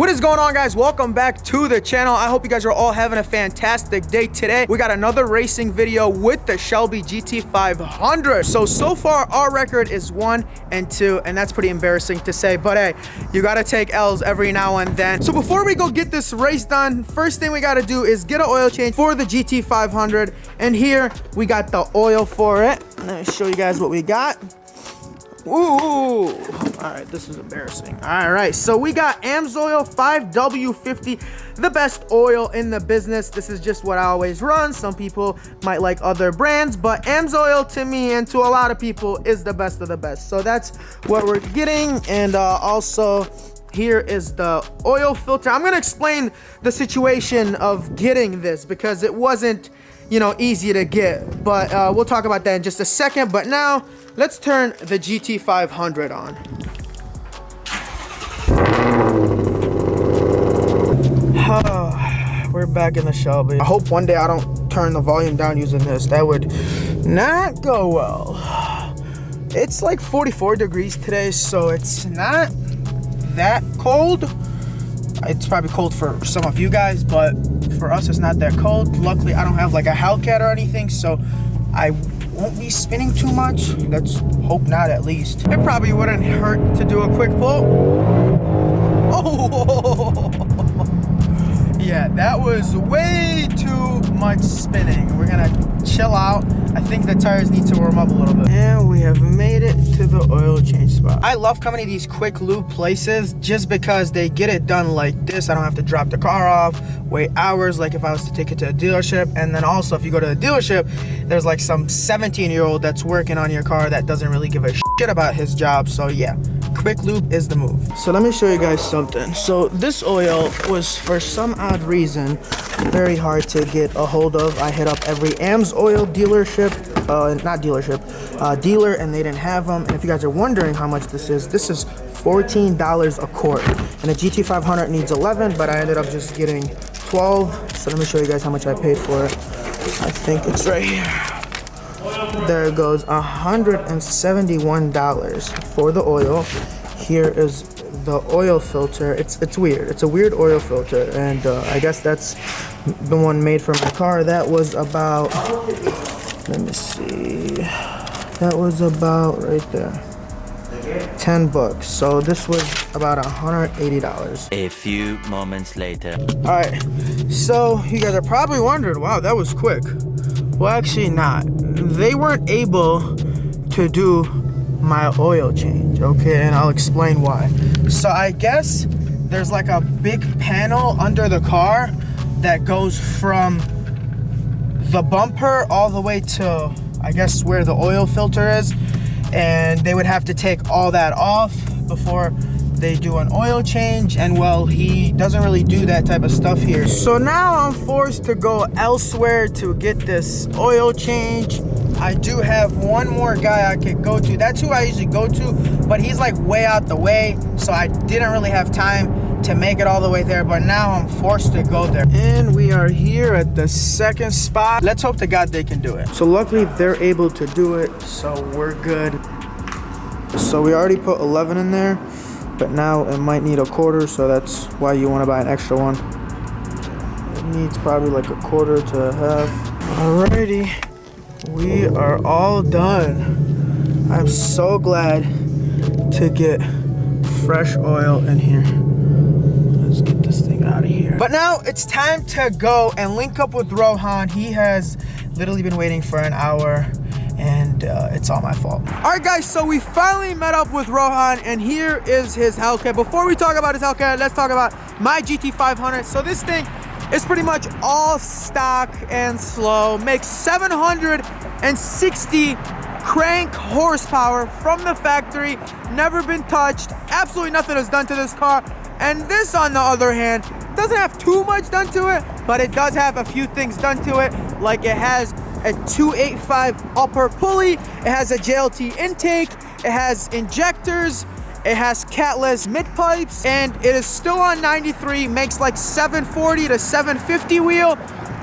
What is going on, guys? Welcome back to the channel. I hope you guys are all having a fantastic day today. We got another racing video with the Shelby GT500. So far our record is 1 and 2, and that's pretty embarrassing to say, but hey, you gotta take L's every now and then. So before we go get this race done, first thing we gotta do is get an oil change for the GT500, and here we got the oil for it. Let me show you guys what we got. Ooh, all right, this is embarrassing. All right, so we got AMSOIL 5W50, the best oil in the business. This is just what I always run. Some people might like other brands, but AMSOIL to me and to a lot of people is the best of the best. So that's what we're getting. And also here is the oil filter. I'm gonna explain the situation of getting this because it wasn't, you know, easy to get, but we'll talk about that in just a second. But now let's turn the GT500 on. We're back in the Shelby. I hope one day I don't turn the volume down using this. That would not go well. It's like 44 degrees today, so it's not that cold. It's probably cold for some of you guys, but for us it's not that cold. Luckily I don't have like a Hellcat or anything, so I won't be spinning too much. Let's hope not, at least. It probably wouldn't hurt to do a quick pull. Oh yeah, that was way too much spinning. We're gonna chill out. I think the tires need to warm up a little bit. And we have made it to the oil change spot. I love coming to these quick lube places just because they get it done like this. I don't have to drop the car off, wait hours like if I was to take it to a dealership. And then also if you go to a dealership, there's like some 17-year-old that's working on your car that doesn't really give a shit about his job. So yeah, quick lube is the move. So let me show you guys something. So this oil was, for some odd reason, very hard to get a hold of. I hit up every AMSOIL dealership, dealer, and they didn't have them. And if you guys are wondering how much this is $14 a quart, and the GT500 needs 11, but I ended up just getting 12. So let me show you guys how much I paid for it. I think it's right here. There it goes, $171 for the oil. Here is the oil filter. It's weird. It's a weird oil filter, and I guess that's the one made for my car. That was about, let me see, that was about right there, 10 bucks. So this was about $180. A few moments later. All right, so you guys are probably wondering, wow, that was quick. Well, actually not. They weren't able to do my oil change, okay, and I'll explain why. So I guess there's like a big panel under the car that goes from the bumper all the way to, I guess, where the oil filter is, and they would have to take all that off before they do an oil change. And well, he doesn't really do that type of stuff here. So now I'm forced to go elsewhere to get this oil change. I do have one more guy I could go to. That's who I usually go to, but he's like way out the way, so I didn't really have time to make it all the way there, but now I'm forced to go there. And we are here at the second spot. Let's hope to God they can do it. So luckily they're able to do it, so we're good. So we already put 11 in there, but now it might need a quarter, so that's why you want to buy an extra one. It needs probably like a quarter to a half. Alrighty, we are all done. I'm so glad to get fresh oil in here. Let's get this thing out of here. But now it's time to go and link up with Rohan. He has literally been waiting for an hour, and it's all my fault. All right, guys, so we finally met up with Rohan, and here is his Hellcat. Before we talk about his Hellcat, let's talk about my GT500. So this thing is pretty much all stock and slow, makes 760 crank horsepower from the factory, never been touched, absolutely nothing is done to this car. And this, on the other hand, doesn't have too much done to it, but it does have a few things done to it, like it has a 285 upper pulley, it has a JLT intake, it has injectors, it has catless mid pipes, and it is still on 93, makes like 740 to 750 wheel,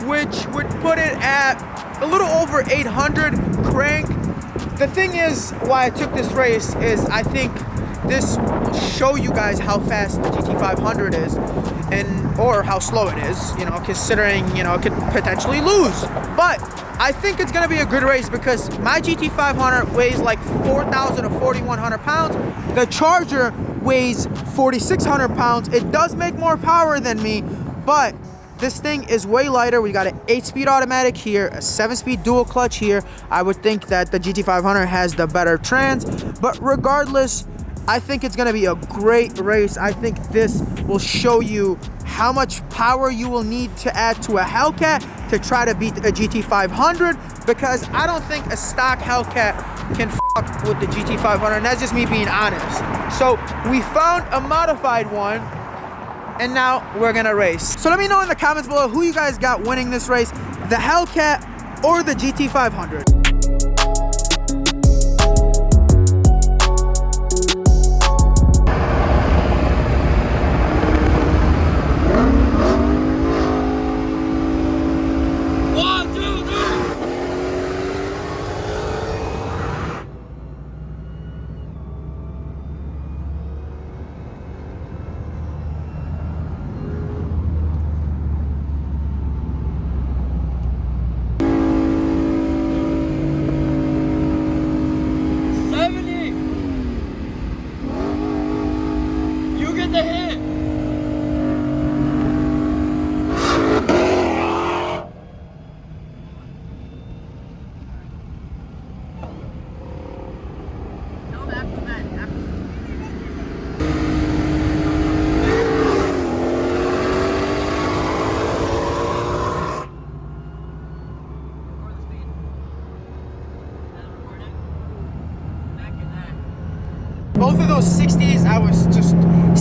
which would put it at a little over 800 crank. The thing is, why I took this race is I think this show you guys how fast the GT500 is, or how slow it is, you know, considering, you know, it could potentially lose. But I think it's gonna be a good race because my GT500 weighs like 4,000 to 4,100 pounds. The Charger weighs 4,600 pounds. It does make more power than me, but this thing is way lighter. We got an 8-speed automatic here, a 7-speed dual clutch here. I would think that the GT500 has the better trans, but regardless, I think it's gonna be a great race. I think this will show you how much power you will need to add to a Hellcat to try to beat a GT500, because I don't think a stock Hellcat can fuck with the GT500, and that's just me being honest. So we found a modified one, and now we're gonna race. So let me know in the comments below who you guys got winning this race, the Hellcat or the GT500. The hit. Both of those 60s, I was just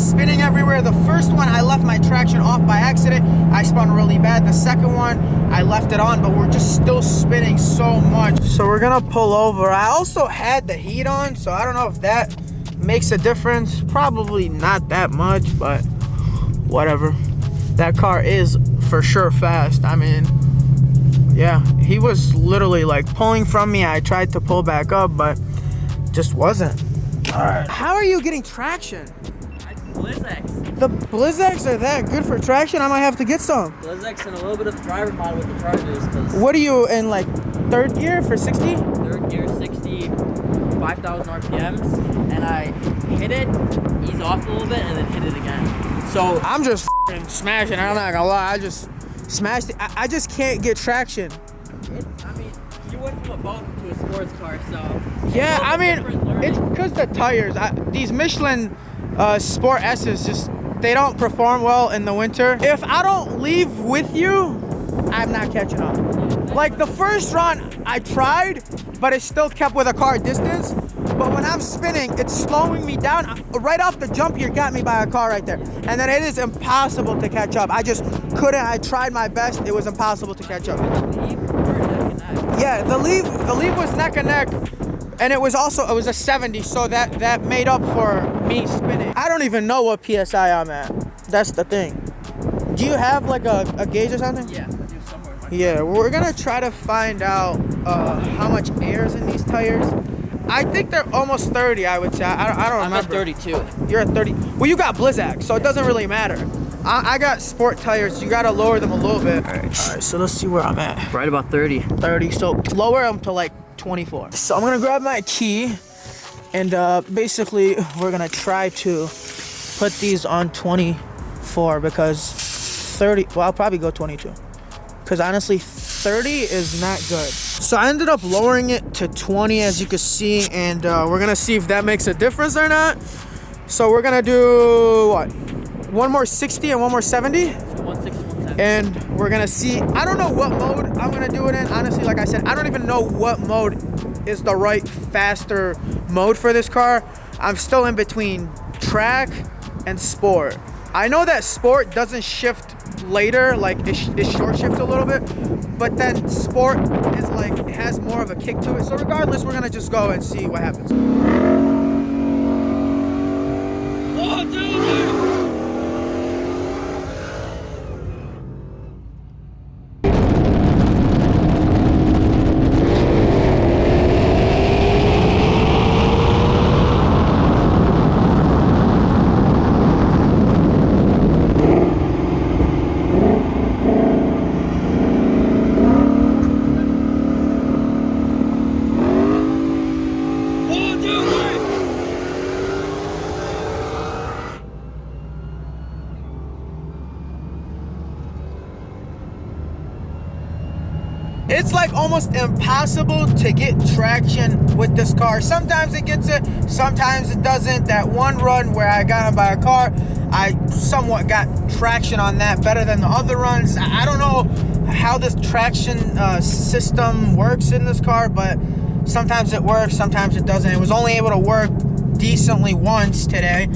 spinning everywhere. The first one, I left my traction off by accident. I spun really bad. The second one, I left it on, but we're just still spinning so much. So we're gonna pull over. I also had the heat on, so I don't know if that makes a difference. Probably not that much, but whatever. That car is for sure fast. I mean, yeah, he was literally like pulling from me. I tried to pull back up, but just wasn't. All right. How are you getting traction? Blizzx. The Blizzx are that good for traction? I might have to get some. Blizzx and a little bit of driver mod with the Chargers. What are you in, like third gear for 60? Third gear, 60, 5,000 RPMs, and I hit it, ease off a little bit, and then hit it again. So I'm just smashing. I'm not gonna lie. I just smashed it. I just can't get traction. I mean, you went from a boat to a sports car, so yeah. I mean, it's because the tires. These Michelin Sport S's just, they don't perform well in the winter. If I don't leave with you, I'm not catching up. Like the first run, I tried, but it still kept with a car distance. But when I'm spinning, it's slowing me down. Right off the jump, you got me by a car right there. And then it is impossible to catch up. I just couldn't. I tried my best. It was impossible to catch up. Yeah, the leave was neck and neck. And it was a 70, so that made up for me spinning. I don't even know what PSI I'm at. That's the thing. Do you have like a gauge or something? Yeah, I do somewhere. Yeah, we're gonna try to find out how much air is in these tires. I think they're almost 30, I would say. I don't remember. I'm at 32. You're at 30. Well, you got Blizzx, so it doesn't really matter. I got sport tires. You gotta lower them a little bit. All right, so let's see where I'm at. Right about 30. 30, so lower them to like 24. So I'm gonna grab my key, and basically we're gonna try to put these on 24 because 30, well, I'll probably go 22. Because honestly, 30 is not good. So I ended up lowering it to 20, as you can see, and we're gonna see if that makes a difference or not. So we're gonna do what? One more 60 and one more 70. So 160, 170. And we're gonna see. I don't know what mode I'm gonna do it in. Honestly, like I said, I don't even know what mode is the right faster mode for this car. I'm still in between track and sport. I know that sport doesn't shift later, like it short shifts a little bit, but then sport is like, it has more of a kick to it. So regardless, we're gonna just go and see what happens. Oh, dude! It's like almost impossible to get traction with this car. Sometimes it gets it, sometimes it doesn't. That one run where I got hit by a car, I somewhat got traction on that better than the other runs. I don't know how this traction system works in this car, but sometimes it works, sometimes it doesn't. It was only able to work decently once today.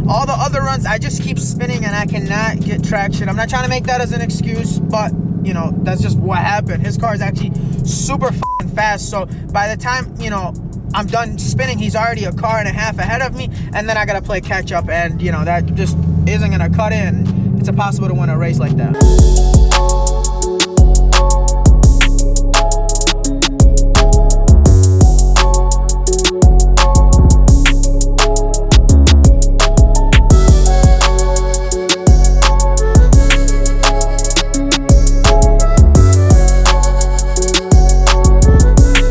All the other runs, I just keep spinning and I cannot get traction. I'm not trying to make that as an excuse, but you know, that's just what happened. His car is actually super f***ing fast, so by the time, you know, I'm done spinning, he's already a car and a half ahead of me, and then I gotta play catch up, and you know, that just isn't gonna cut in. It's impossible to win a race like that.